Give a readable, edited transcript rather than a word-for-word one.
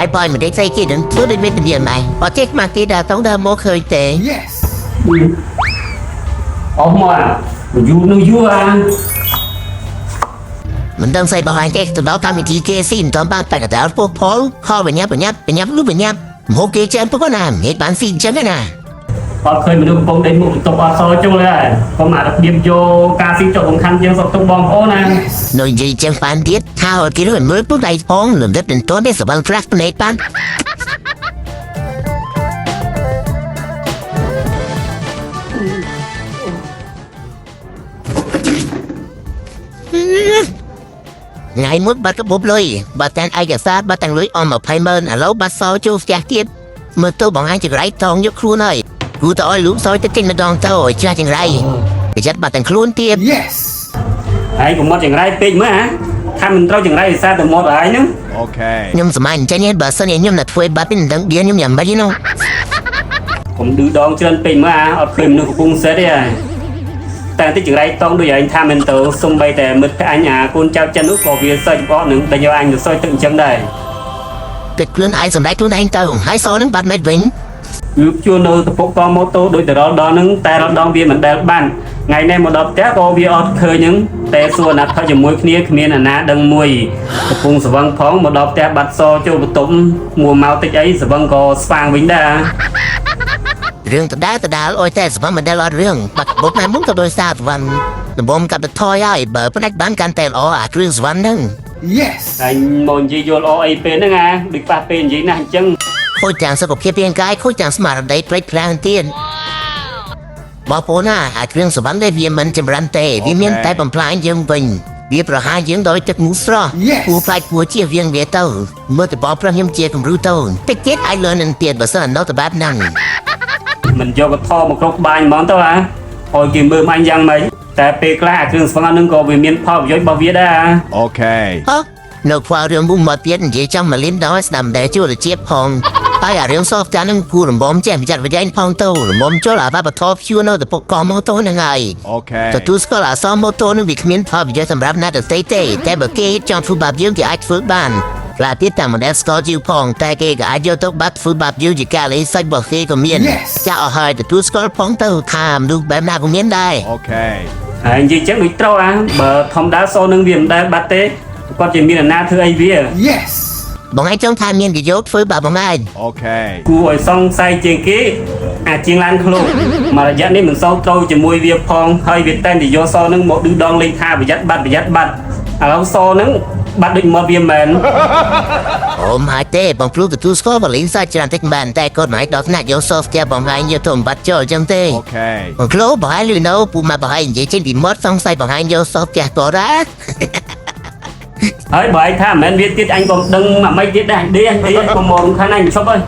ai bòi mà để xây kia đừng thua đến bên tiền mày họ chết mà kia đã tống đa mô khơi tệ mà du à mình đang xây bảo hành cái từ đó tao mình chỉ kia xin tao ban tại cái đó phố phố kho về nháp lúc về nháp một cái chân có làm hết bán xin chân đấy nè họเคยมาดูผมได้มุกตกอโซจุเลยก็มาเบียบโยกาซิโจของคันยังสอบตกบอมโอนะ nội gì chân phán tiết thao cái rồi mới bước đây phong lượm đất đến tối để sửa bằng track này pan ngày mốt bắt cái bốp lưới bắt tên ai cả sát bắt tên lưới om ở phai mơn à lâu bắt so chú chạc tiếp mà tôi bọn anh chỉ lấy thong như khuôn nàyกูต่อยลูกซอยจะกินมาดองเต้าไอ้ชาจังไรไปจัดมาแต่งครูนเทียบ ไอ้ผมมดอย่างไรปีมั้ยฮะถ้ามันเราอย่างไรซาแต่มดอะไรนึงโอเค nhưngสมัยนี้บาสเนี่ยยังนัดคุยบาเป็นดังเดียยังยำไปยี่น้องผมดูดองเชิญปีมั้ยเอาเคยมันกุ้งเสียได้แต่ที่อย่างไรต้องดูอย่างทำมันเติมส่งไปแต่มืดแค่อันหยาคุณเจ้าจันนุกอวีซอยก้อนหนึ่งแต่ยอันอยู่ซอยตึงจังได้เกิดเรื่องไอ้สมัยทุนไอ้เต้าไอ้ซอยนั้นบาดเม็ดวิ่งlúc chưa nơi tập phục con mô tô đối từ đó nứngแต่เราดองเบียร์เหมือนเดิมบ้านไงในหมดดอกแจ๊กเบียร์อดเคยnhữngแต่ส่วนนัดเขาจะมวยគ្នាគ្មានអាណាដឹងមួយកំពុងស្វឹងផងមកដល់ផ្ទះបាត់សចូលបន្ទប់មួមកតិចអីស្វឹងក៏ស្វាងវិញដែររឿងតដាអូយតែស្វឹងមិនដែលអត់រឿងបាត់បុកណែមុនក៏ដោយសារស្វឹងដំបងកាត់ទៅថយហើយបើផ្នែកបានកាន់តែល្អអាគ្រឿងស្វឹងហ្នឹង Yes អញមកនិយាយយល់អីពេលហ្នឹងអាដូចប៉ះពេលនិយាយណាស់អញ្ចឹងខូចទាំងសុខភាពរាងកាយខូចទាំងស្មារតីព្រៃផ្លាំងទៀតបងប្អូនណាអាគ្រឿងសវណ្ណដែលវាមិនចម្រាន់ទេវាមានតែបំផ្លាញយើងវិញវាប្រហារយើងដោយទឹកងូស្រស់គួរផ្លាច់គួរជៀសវាងវាទៅមើលទៅបងប្រុសខ្ញុំជាគំរូទៅតិចទៀតអាចលឿននឹងទៀតបើសិននៅតែបែបហ្នឹងមិនយកកថមកគ្រប់បាញ់ហ្មងទៅហ៎ឲ្យគេមើលអញយ៉ាងម៉េចតែពេលខ្លះអាគ្រឿងស្វឹងហ្នឹងក៏វាមានផលប្រយោជន៍របស់វាដែរអូខេនៅខ្វល់រឿងមុំមកទៀតនិយាយចំមកលៀនដល់ស្ដាំដែរជួលជាផងហើយអារឿងសោះចានឹងគូរំបំចេះចាត់វិញ្ញាណផងទៅរំបំចូលអាបាបថោភឿនៅទៅពុកកម៉ូតូហ្នឹងហើយអូខេទទួលស្គាល់អាសម៉ូតូនឹងវាគ្មានផលប្រយោជន៍សម្រាប់អ្នកដទៃទេតែបើគេចង់ធ្វើបាបយើងគេអាចធ្វើបានខ្លះទៀតតាមម៉ូដែលស្គាល់ជីវផងតែគេក៏អាចយកទៅបាត់ធ្វើបាបយើងជាការលេងសាច់របស់គេក៏មានចាក់ឲ្យហើយទទួលស្គាល់ផងទៅថាមនុស្សបែបណាក៏មានដែរអូខេហើយនិយាយចឹងដូចត្រូវអាបើធម្មតាសូនឹងវាមិនដែលបាត់ទេគាត់ជាមានអាណាធ្វើអីវា Yes បងឯងចង់ថាមានប្រយោជន៍ធ្វើបាបបងឯងអូខេគួរឲ្យសង្ស័យជាងគេអាចជាងឡានខ្លួនមករយៈនេះមិនសូវត្រូវជាមួយវាផងហើយវាតែងតែយកសនឹងមកឌឺដងលេងថាប្រយ័ត្នបាត់ឥឡូវសនឹងបាត់ដូចមកវាមែនអូម៉ែទេបងព្រុសទទួលស្គាល់បលីនសាច់ច្រើនតិចមែនតែគាត់មិនអាចដល់ថ្នាក់យកសផ្ទះបងឯងយកទៅបាត់ចូលចឹងទេអូខេបងគ្រូបងឯងលឺនៅពូម៉ែបងឯងនិយាយចេញពីមាត់សង្ស័យបងឯងយកសផ្ទះតរ៉ាហើយបើឯងថាមិនមែនវាទៀតអញក៏ដឹងមកមិនទៀតដែរអញដេកក៏មករំខានអញឈប់ហើយ